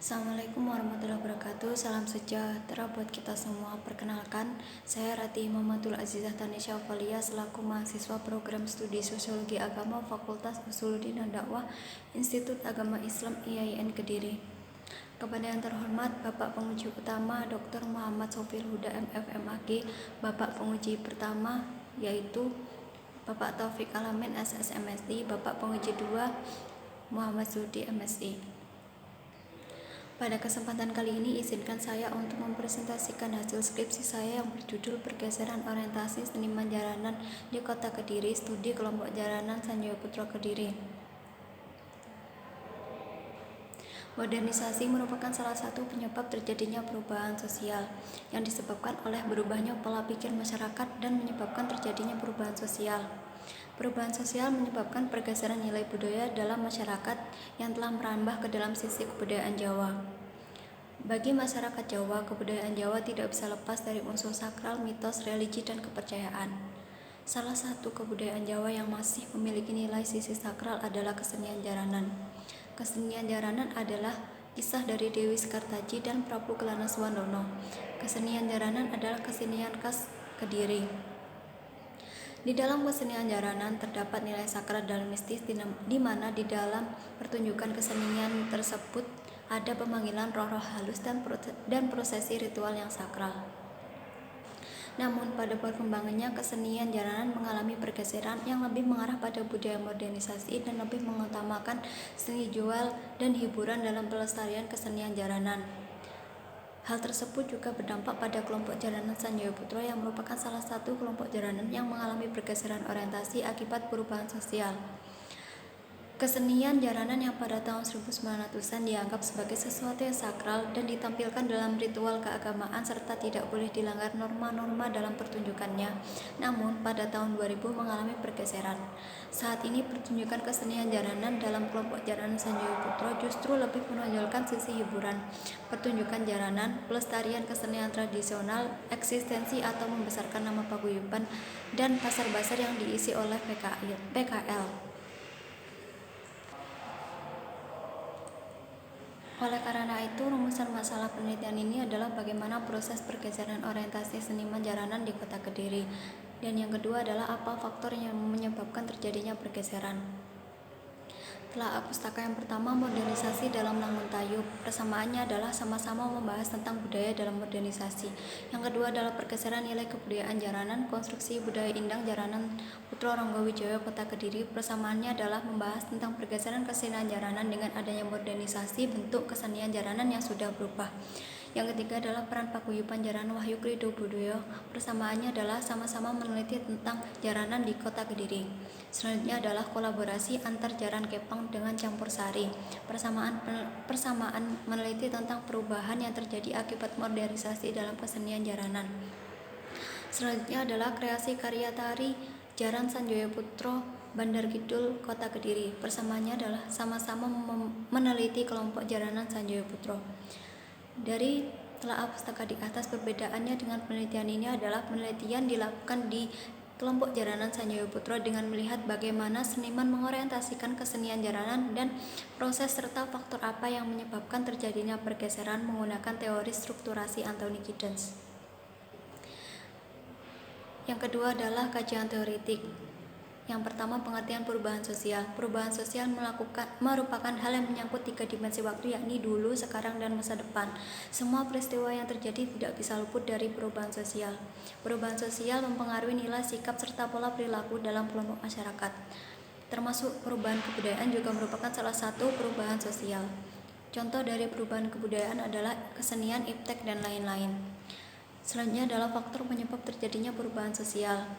Assalamualaikum warahmatullahi wabarakatuh. Salam sejahtera buat kita semua. Perkenalkan, saya Rati Muhammadul Azizah Tanisha Aufalia selaku mahasiswa program studi Sosiologi Agama Fakultas Usuluddin dan Dakwah Institut Agama Islam IAIN Kediri. Kepada yang terhormat Bapak Penguji Utama Dr. Muhammad Sofil Huda MFMAG, Bapak Penguji Pertama yaitu Bapak Taufik Alamin SSMSI, Bapak Penguji 2 Muhammad Zudi MSI. Pada kesempatan kali ini, izinkan saya untuk mempresentasikan hasil skripsi saya yang berjudul Pergeseran Orientasi Seniman Jalanan di Kota Kediri, Studi Kelompok Jalanan Sanjaya Putra Kediri. Modernisasi merupakan salah satu penyebab terjadinya perubahan sosial yang disebabkan oleh berubahnya pola pikir masyarakat dan menyebabkan terjadinya perubahan sosial. Perubahan sosial menyebabkan pergeseran nilai budaya dalam masyarakat yang telah merambah ke dalam sisi kebudayaan Jawa. Bagi masyarakat Jawa, kebudayaan Jawa tidak bisa lepas dari unsur sakral, mitos, religi, dan kepercayaan. Salah satu kebudayaan Jawa yang masih memiliki nilai sisi sakral adalah kesenian jaranan. Kesenian jaranan adalah kisah dari Dewi Sekartaji dan Prabu Kelana Swandono. Kesenian jaranan adalah kesenian khas Kediri. Di dalam kesenian jaranan terdapat nilai sakral dan mistis di mana di dalam pertunjukan kesenian tersebut ada pemanggilan roh-roh halus dan prosesi ritual yang sakral. Namun pada perkembangannya kesenian jaranan mengalami pergeseran yang lebih mengarah pada budaya modernisasi dan lebih mengutamakan seni jual dan hiburan dalam pelestarian kesenian jaranan. Hal tersebut juga berdampak pada kelompok jalanan Sanjaya Putra yang merupakan salah satu kelompok jalanan yang mengalami pergeseran orientasi akibat perubahan sosial. Kesenian jaranan yang pada tahun 1900-an dianggap sebagai sesuatu yang sakral dan ditampilkan dalam ritual keagamaan serta tidak boleh dilanggar norma-norma dalam pertunjukannya. Namun, pada tahun 2000 mengalami pergeseran. Saat ini pertunjukan kesenian jaranan dalam kelompok jaranan Sanjaya Putra justru lebih menonjolkan sisi hiburan, pertunjukan jaranan, pelestarian kesenian tradisional, eksistensi atau membesarkan nama paguyuban, dan pasar-pasar yang diisi oleh PKL. Oleh karena itu, rumusan masalah penelitian ini adalah bagaimana proses pergeseran orientasi seniman jalanan di Kota Kediri. Dan yang kedua adalah apa faktor yang menyebabkan terjadinya pergeseran. Telah pustaka yang pertama, modernisasi dalam Langun-Tayub. Persamaannya adalah sama-sama membahas tentang budaya dalam modernisasi. Yang kedua adalah pergeseran nilai kebudayaan jaranan, konstruksi budaya indang jaranan Putra Ranggawijaya Kota Kediri. Persamaannya adalah membahas tentang pergeseran kesenian jaranan dengan adanya modernisasi bentuk kesenian jaranan yang sudah berubah. Yang ketiga adalah peran paguyuban jaranan Wahyu Krido Budoyo. Persamaannya adalah sama-sama meneliti tentang jaranan di Kota Kediri. Selanjutnya adalah kolaborasi antar jaran Kepang dengan campur sari. Persamaan meneliti tentang perubahan yang terjadi akibat modernisasi dalam kesenian jaranan. Selanjutnya adalah kreasi karya tari Jaran Sanjaya Putra Bandar Kidul Kota Kediri. Persamaannya adalah sama-sama meneliti kelompok jaranan Sanjaya Putra. Dari telah pustaka di atas, perbedaannya dengan penelitian ini adalah penelitian dilakukan di kelompok jaranan Sanjaya Putra dengan melihat bagaimana seniman mengorientasikan kesenian jaranan dan proses serta faktor apa yang menyebabkan terjadinya pergeseran menggunakan teori strukturasi Anthony Giddens. Yang kedua adalah kajian teoritik. Yang pertama, pengertian perubahan sosial. Perubahan sosial merupakan hal yang menyangkut 3 dimensi waktu, yakni dulu, sekarang, dan masa depan. Semua peristiwa yang terjadi tidak bisa luput dari perubahan sosial. Perubahan sosial mempengaruhi nilai, sikap, serta pola perilaku dalam kelompok masyarakat. Termasuk perubahan kebudayaan juga merupakan salah satu perubahan sosial. Contoh dari perubahan kebudayaan adalah kesenian, iptek, dan lain-lain. Selanjutnya adalah faktor penyebab terjadinya perubahan sosial.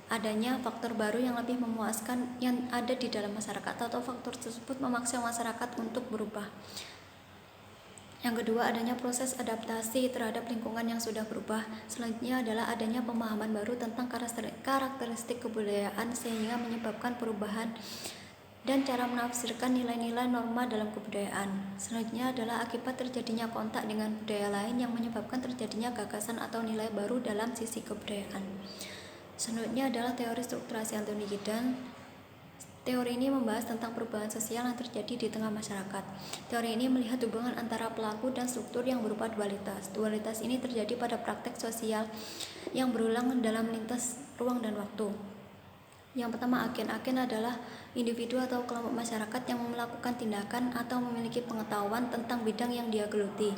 Adanya faktor baru yang lebih memuaskan yang ada di dalam masyarakat atau faktor tersebut memaksa masyarakat untuk berubah. Yang kedua, adanya proses adaptasi terhadap lingkungan yang sudah berubah. Selanjutnya adalah adanya pemahaman baru tentang karakteristik kebudayaan sehingga menyebabkan perubahan dan cara menafsirkan nilai-nilai norma dalam kebudayaan. Selanjutnya adalah akibat terjadinya kontak dengan budaya lain yang menyebabkan terjadinya gagasan atau nilai baru dalam sisi kebudayaan. Selanjutnya adalah teori strukturasi Anthony Giddens. Teori ini membahas tentang perubahan sosial yang terjadi di tengah masyarakat. Teori ini melihat hubungan antara pelaku dan struktur yang berupa dualitas. Dualitas ini terjadi pada praktek sosial yang berulang dalam lintas ruang dan waktu. Yang pertama, agen. Agen adalah individu atau kelompok masyarakat yang melakukan tindakan atau memiliki pengetahuan tentang bidang yang dia geluti.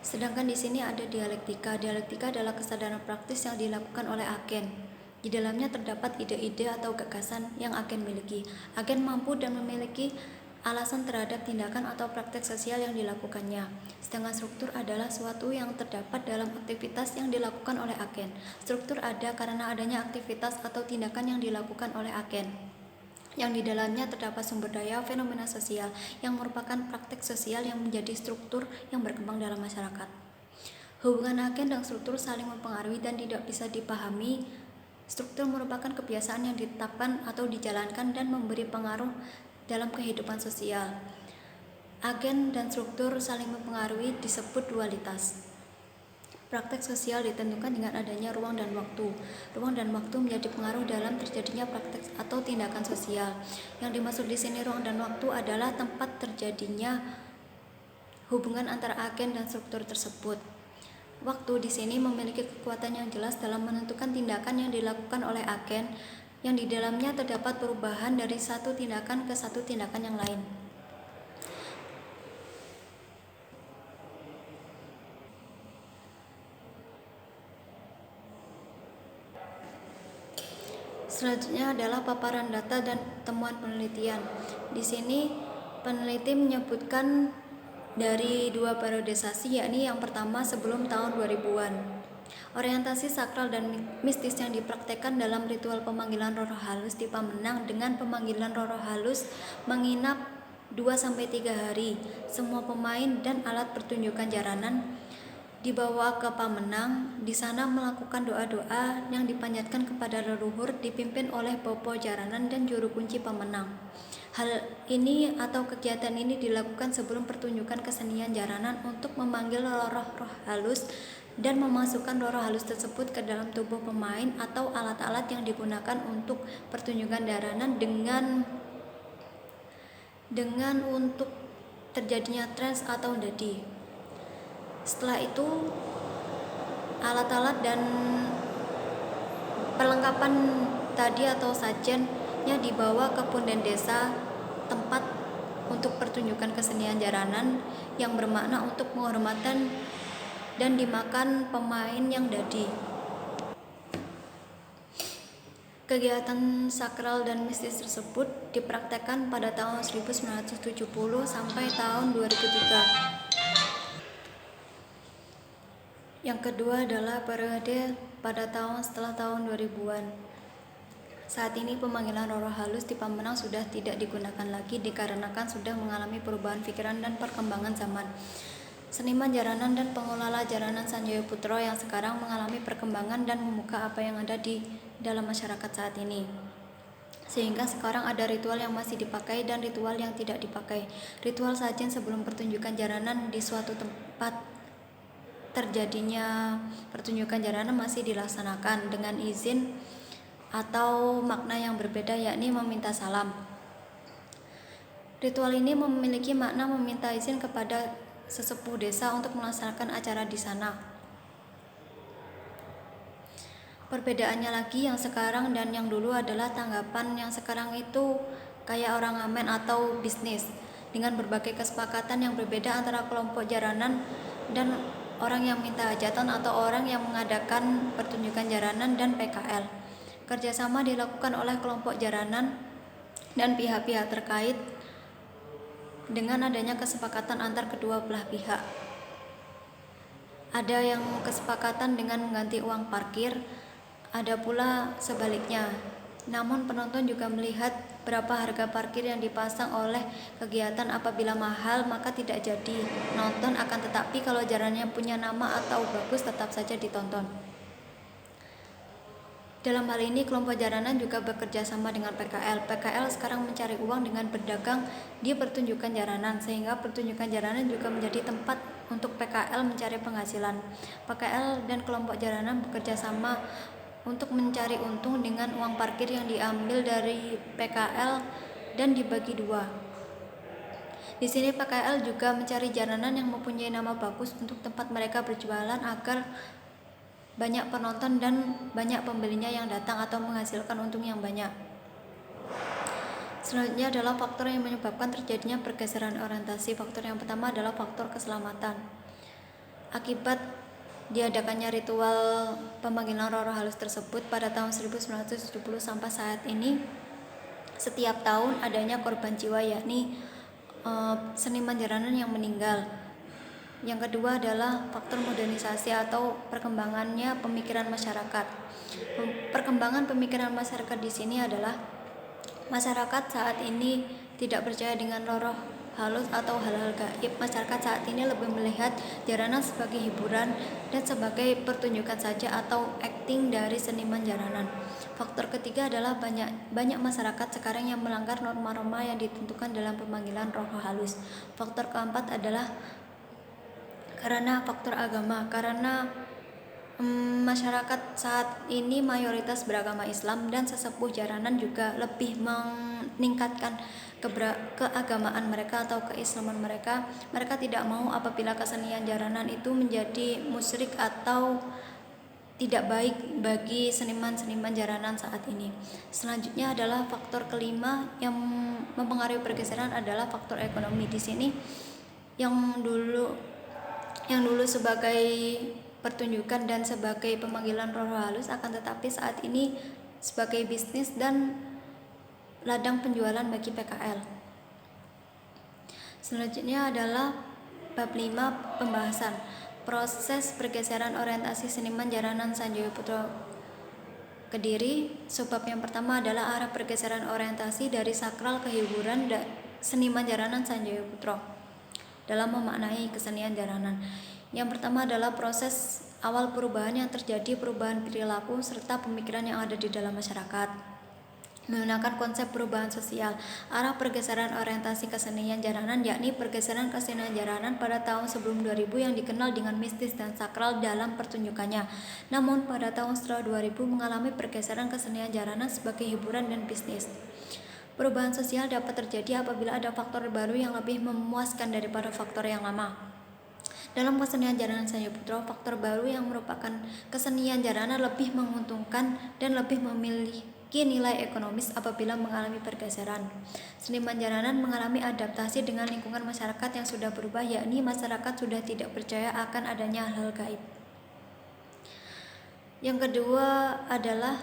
Sedangkan di sini ada dialektika. Dialektika adalah kesadaran praktis yang dilakukan oleh agen. Di dalamnya terdapat ide-ide atau gagasan yang agen miliki. Agen mampu dan memiliki alasan terhadap tindakan atau praktek sosial yang dilakukannya. Sedangkan struktur adalah suatu yang terdapat dalam aktivitas yang dilakukan oleh agen. Struktur ada karena adanya aktivitas atau tindakan yang dilakukan oleh agen, yang di dalamnya terdapat sumber daya fenomena sosial yang merupakan praktek sosial yang menjadi struktur yang berkembang dalam masyarakat. Hubungan agen dan struktur saling mempengaruhi dan tidak bisa dipahami. Struktur merupakan kebiasaan yang ditetapkan atau dijalankan dan memberi pengaruh dalam kehidupan sosial. Agen dan struktur saling mempengaruhi disebut dualitas. Praktek sosial ditentukan dengan adanya ruang dan waktu. Ruang dan waktu menjadi pengaruh dalam terjadinya praktek atau tindakan sosial. Yang dimaksud di sini ruang dan waktu adalah tempat terjadinya hubungan antara agen dan struktur tersebut. Waktu di sini memiliki kekuatan yang jelas dalam menentukan tindakan yang dilakukan oleh agen, yang di dalamnya terdapat perubahan dari satu tindakan ke satu tindakan yang lain. Selanjutnya adalah paparan data dan temuan penelitian. Di sini peneliti menyebutkan dari 2 periodisasi, yakni yang pertama sebelum tahun 2000-an. Orientasi sakral dan mistis yang dipraktekkan dalam ritual pemanggilan roh halus di Pamenang dengan pemanggilan roh halus menginap 2-3 hari. Semua pemain dan alat pertunjukan jaranan dibawa ke Pamenang. Di sana melakukan doa-doa yang dipanjatkan kepada leluhur dipimpin oleh Bopo Jaranan dan juru kunci Pamenang. Hal ini atau kegiatan ini dilakukan sebelum pertunjukan kesenian jaranan untuk memanggil roh-roh halus dan memasukkan roh halus tersebut ke dalam tubuh pemain atau alat-alat yang digunakan untuk pertunjukan jaranan dengan untuk terjadinya trance atau ndadi. Setelah itu alat-alat dan perlengkapan tadi atau sajennya dibawa ke punden desa, tempat untuk pertunjukan kesenian jaranan yang bermakna untuk penghormatan dan dimakan pemain yang dadi. Kegiatan sakral dan mistis tersebut dipraktekkan pada tahun 1970 sampai tahun 2003. Yang kedua adalah periode pada tahun setelah tahun 2000-an. Saat ini pemanggilan roh halus di Pamenang sudah tidak digunakan lagi dikarenakan sudah mengalami perubahan pikiran dan perkembangan zaman. Seniman jaranan dan pengelola jaranan Sanjaya Putro yang sekarang mengalami perkembangan dan membuka apa yang ada di dalam masyarakat saat ini. Sehingga sekarang ada ritual yang masih dipakai dan ritual yang tidak dipakai. Ritual sajen sebelum pertunjukan jaranan di suatu tempat terjadinya pertunjukan jaranan masih dilaksanakan dengan izin atau makna yang berbeda, yakni meminta salam. Ritual ini memiliki makna meminta izin kepada sesepuh desa untuk melaksanakan acara di sana. Perbedaannya lagi yang sekarang dan yang dulu adalah tanggapan yang sekarang itu kayak orang ngamen atau bisnis, dengan berbagai kesepakatan yang berbeda antara kelompok jaranan dan orang yang minta hajatan atau orang yang mengadakan pertunjukan jaranan dan PKL. Kerjasama dilakukan oleh kelompok jaranan dan pihak-pihak terkait dengan adanya kesepakatan antar kedua belah pihak. Ada yang kesepakatan dengan mengganti uang parkir, ada pula sebaliknya. Namun penonton juga melihat berapa harga parkir yang dipasang oleh kegiatan. Apabila mahal maka tidak jadi nonton, akan tetapi kalau jarannya punya nama atau bagus tetap saja ditonton. Dalam hal ini kelompok jaranan juga bekerja sama dengan PKL. PKL sekarang mencari uang dengan berdagang di pertunjukan jaranan, sehingga pertunjukan jaranan juga menjadi tempat untuk PKL mencari penghasilan. PKL dan kelompok jaranan bekerja sama untuk mencari untung dengan uang parkir yang diambil dari PKL dan dibagi dua. Di sini PKL juga mencari jaranan yang mempunyai nama bagus untuk tempat mereka berjualan agar banyak penonton dan banyak pembelinya yang datang atau menghasilkan untung yang banyak. Selanjutnya adalah faktor yang menyebabkan terjadinya pergeseran orientasi. Faktor yang pertama adalah faktor keselamatan. Akibat diadakannya ritual pemanggilan roh-roh halus tersebut pada tahun 1970 sampai saat ini, setiap tahun adanya korban jiwa, yakni seniman jaranan yang meninggal. Yang kedua adalah faktor modernisasi atau perkembangannya pemikiran masyarakat. Perkembangan pemikiran masyarakat di sini adalah masyarakat saat ini tidak percaya dengan roh-roh halus atau hal-hal gaib. Masyarakat saat ini lebih melihat jaranan sebagai hiburan dan sebagai pertunjukan saja atau acting dari seniman jaranan. Faktor ketiga adalah banyak masyarakat sekarang yang melanggar norma-norma yang ditentukan dalam pemanggilan roh-roh halus. Faktor keempat adalah karena faktor agama, karena masyarakat saat ini mayoritas beragama Islam dan sesepuh jaranan juga lebih meningkatkan keagamaan mereka atau keislaman mereka. Mereka tidak mau apabila kesenian jaranan itu menjadi musyrik atau tidak baik bagi seniman-seniman jaranan saat ini. Selanjutnya adalah faktor kelima yang mempengaruhi pergeseran adalah faktor ekonomi. Di sini yang dulu sebagai pertunjukan dan sebagai pemanggilan roh halus, akan tetapi saat ini sebagai bisnis dan ladang penjualan bagi PKL. Selanjutnya adalah bab 5, pembahasan proses pergeseran orientasi seniman jaranan Sanjoyo Putro Kediri. Sebab yang pertama adalah arah pergeseran orientasi dari sakral ke hiburan seniman jaranan Sanjoyo Putro dalam memaknai kesenian jaranan. Yang pertama adalah proses awal perubahan yang terjadi, perubahan perilaku serta pemikiran yang ada di dalam masyarakat menggunakan konsep perubahan sosial. Arah pergeseran orientasi kesenian jaranan yakni pergeseran kesenian jaranan pada tahun sebelum 2000 yang dikenal dengan mistis dan sakral dalam pertunjukannya. Namun pada tahun setelah 2000 mengalami pergeseran kesenian jaranan sebagai hiburan dan bisnis. Perubahan sosial dapat terjadi apabila ada faktor baru yang lebih memuaskan daripada faktor yang lama. Dalam kesenian jaranan Sanjoyo Putro, faktor baru yang merupakan kesenian jaranan lebih menguntungkan dan lebih memiliki nilai ekonomis apabila mengalami pergeseran. Seniman jaranan mengalami adaptasi dengan lingkungan masyarakat yang sudah berubah, yakni masyarakat sudah tidak percaya akan adanya hal gaib. Yang kedua adalah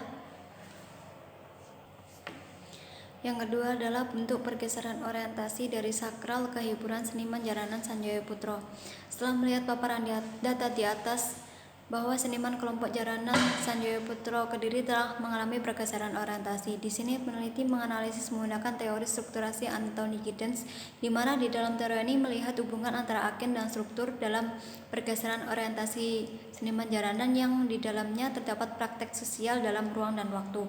bentuk pergeseran orientasi dari sakral ke hiburan seniman jaranan Sanjoyo Putro. Setelah melihat paparan data di atas bahwa seniman kelompok jaranan Sanjoyo Putro Kediri telah mengalami pergeseran orientasi, di sini peneliti menganalisis menggunakan teori strukturasi Anthony Giddens, di mana di dalam teori ini melihat hubungan antara agen dan struktur dalam pergeseran orientasi seniman jaranan yang di dalamnya terdapat praktek sosial dalam ruang dan waktu.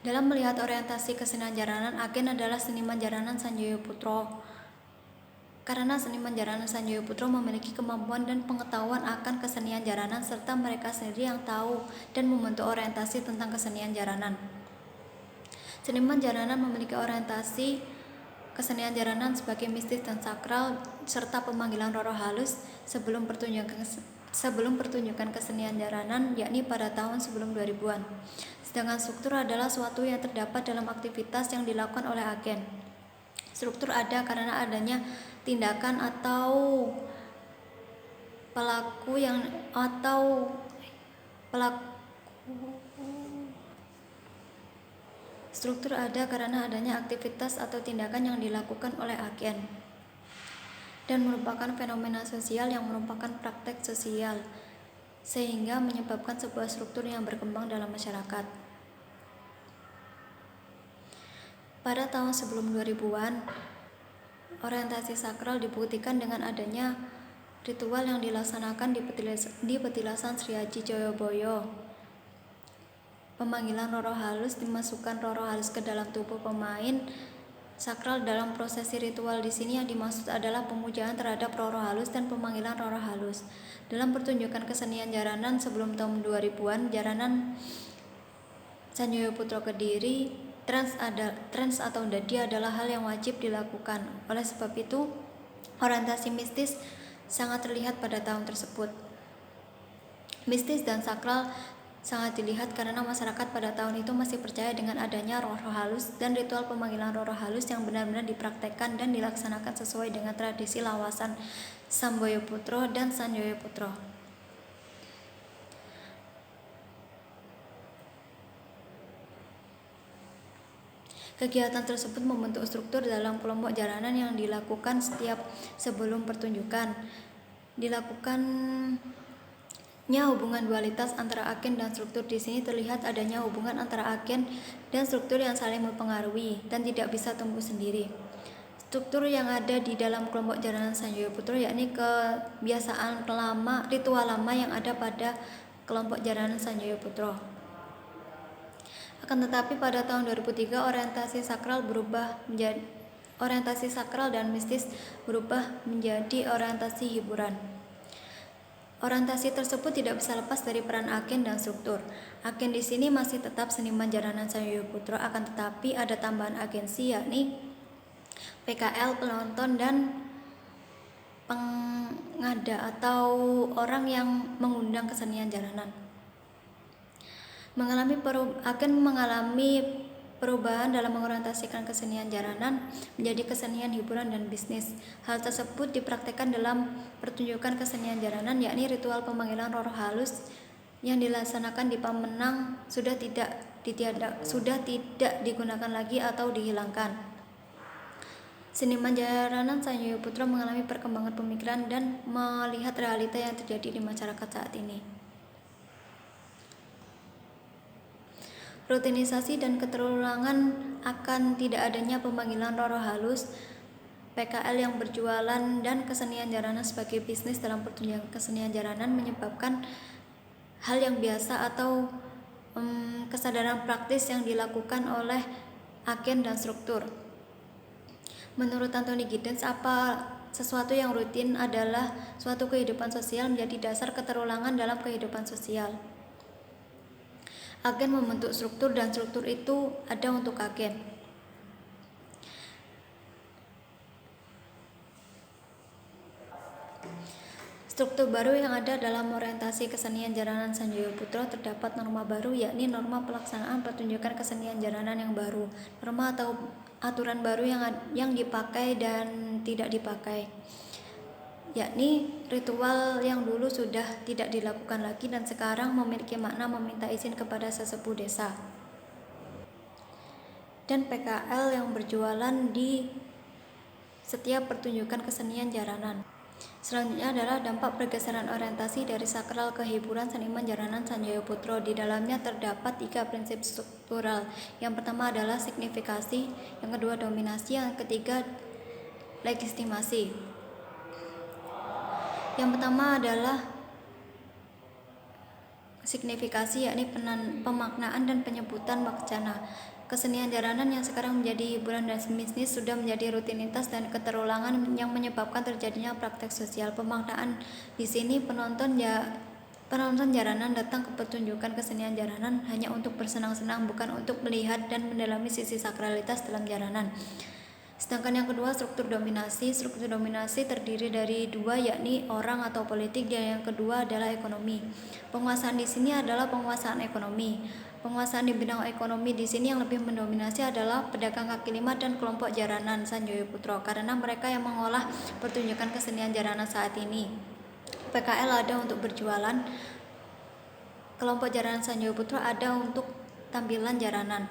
Dalam melihat orientasi kesenian jaranan, agen adalah seniman jaranan Sanjoyo Putro. Karena seniman jaranan Sanjoyo Putro memiliki kemampuan dan pengetahuan akan kesenian jaranan serta mereka sendiri yang tahu dan membentuk orientasi tentang kesenian jaranan. Seniman jaranan memiliki orientasi kesenian jaranan sebagai mistis dan sakral serta pemanggilan roh halus sebelum pertunjukan kesenian jaranan, yakni pada tahun sebelum 2000-an. Sedangkan struktur adalah suatu yang terdapat dalam aktivitas yang dilakukan oleh agen. Struktur ada karena adanya tindakan atau pelaku Struktur ada karena adanya aktivitas atau tindakan yang dilakukan oleh agen dan merupakan fenomena sosial yang merupakan praktek sosial sehingga menyebabkan sebuah struktur yang berkembang dalam masyarakat. Pada tahun sebelum 2000-an, orientasi sakral dibuktikan dengan adanya ritual yang dilaksanakan di petilasan Sri Aji Joyoboyo. Pemanggilan roh halus, dimasukkan roh halus ke dalam tubuh pemain sakral dalam prosesi ritual. Di sini yang dimaksud adalah pemujaan terhadap roh-roh halus dan pemanggilan roh-roh halus. Dalam pertunjukan kesenian jaranan sebelum tahun 2000-an, jaranan Sanjoyo Putro Kediri, trans atau dadi adalah hal yang wajib dilakukan. Oleh sebab itu, orientasi mistis sangat terlihat pada tahun tersebut. Mistis dan sakral sangat dilihat karena masyarakat pada tahun itu masih percaya dengan adanya roh-roh halus dan ritual pemanggilan roh-roh halus yang benar-benar dipraktekkan dan dilaksanakan sesuai dengan tradisi lawasan Samboyo Putro dan Sanjoyo Putro. Kegiatan tersebut membentuk struktur dalam kelompok jaranan yang dilakukan setiap sebelum pertunjukan. Dilakukannya hubungan dualitas antara agen dan struktur. Di sini terlihat adanya hubungan antara agen dan struktur yang saling mempengaruhi dan tidak bisa tumbuh sendiri. Struktur yang ada di dalam kelompok jaranan Sanjoyo Putro yakni kebiasaan ritual lama yang ada pada kelompok jaranan Sanjoyo Putro. Akan tetapi pada tahun 2003 orientasi sakral dan mistis berubah menjadi orientasi hiburan. Orientasi tersebut tidak bisa lepas dari peran agen dan struktur. Agen di sini masih tetap seniman jaranan Sanjoyo Putro, akan tetapi ada tambahan agensi yakni PKL, penonton, dan pengada atau orang yang mengundang kesenian jaranan. Agen mengalami perubahan dalam mengorientasikan kesenian jaranan menjadi kesenian hiburan dan bisnis. Hal tersebut dipraktekkan dalam pertunjukan kesenian jaranan, yakni ritual pemanggilan roh halus yang dilaksanakan di Pamenang sudah tidak digunakan lagi atau dihilangkan. Seniman jaranan Sanjoyo Putro mengalami perkembangan pemikiran dan melihat realita yang terjadi di masyarakat saat ini. Rutinisasi dan keterulangan akan tidak adanya pemanggilan roh halus, PKL yang berjualan, dan kesenian jaranan sebagai bisnis dalam pertunjukan kesenian jaranan menyebabkan hal yang biasa atau kesadaran praktis yang dilakukan oleh agen dan struktur. Menurut Anthony Giddens, sesuatu yang rutin adalah suatu kehidupan sosial menjadi dasar keterulangan dalam kehidupan sosial. Agen membentuk struktur dan struktur itu ada untuk agen. Struktur baru yang ada dalam orientasi kesenian jaranan Sanjoyo Putro, terdapat norma baru yakni norma pelaksanaan pertunjukan kesenian jaranan yang baru, norma atau aturan baru yang dipakai dan tidak dipakai, yakni ritual yang dulu sudah tidak dilakukan lagi dan sekarang memiliki makna meminta izin kepada sesepuh desa, dan PKL yang berjualan di setiap pertunjukan kesenian jaranan. Selanjutnya adalah dampak pergeseran orientasi dari sakral ke hiburan seniman jaranan Sanjoyo Putro. Di dalamnya terdapat 3 prinsip struktural. Yang pertama adalah signifikasi, yang kedua dominasi, yang ketiga legitimasi. Yang pertama adalah signifikasi, yakni pemaknaan dan penyebutan wacana. Kesenian jaranan yang sekarang menjadi hiburan dan bisnis sudah menjadi rutinitas dan keterulangan yang menyebabkan terjadinya praktek sosial. Pemaknaan di sini penonton jaranan datang ke pertunjukan kesenian jaranan hanya untuk bersenang-senang, bukan untuk melihat dan mendalami sisi sakralitas dalam jaranan. Sedangkan yang kedua, struktur dominasi. Struktur dominasi terdiri dari 2, yakni orang atau politik, dan yang kedua adalah ekonomi. Penguasaan di sini adalah penguasaan ekonomi. Penguasaan di bidang ekonomi di sini yang lebih mendominasi adalah pedagang kaki lima dan kelompok jaranan Sanjoyo Putro, karena mereka yang mengolah pertunjukan kesenian jaranan saat ini. PKL ada untuk berjualan, kelompok jaranan Sanjoyo Putro ada untuk tampilan jaranan.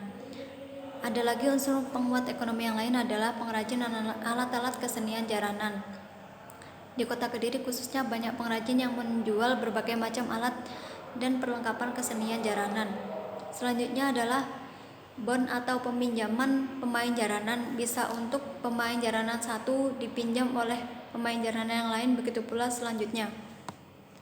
Ada lagi unsur penguat ekonomi yang lain adalah pengrajin alat-alat kesenian jaranan. Di Kota Kediri khususnya banyak pengrajin yang menjual berbagai macam alat dan perlengkapan kesenian jaranan. Selanjutnya adalah bon atau peminjaman pemain jaranan. Bisa untuk pemain jaranan satu dipinjam oleh pemain jaranan yang lain, begitu pula selanjutnya.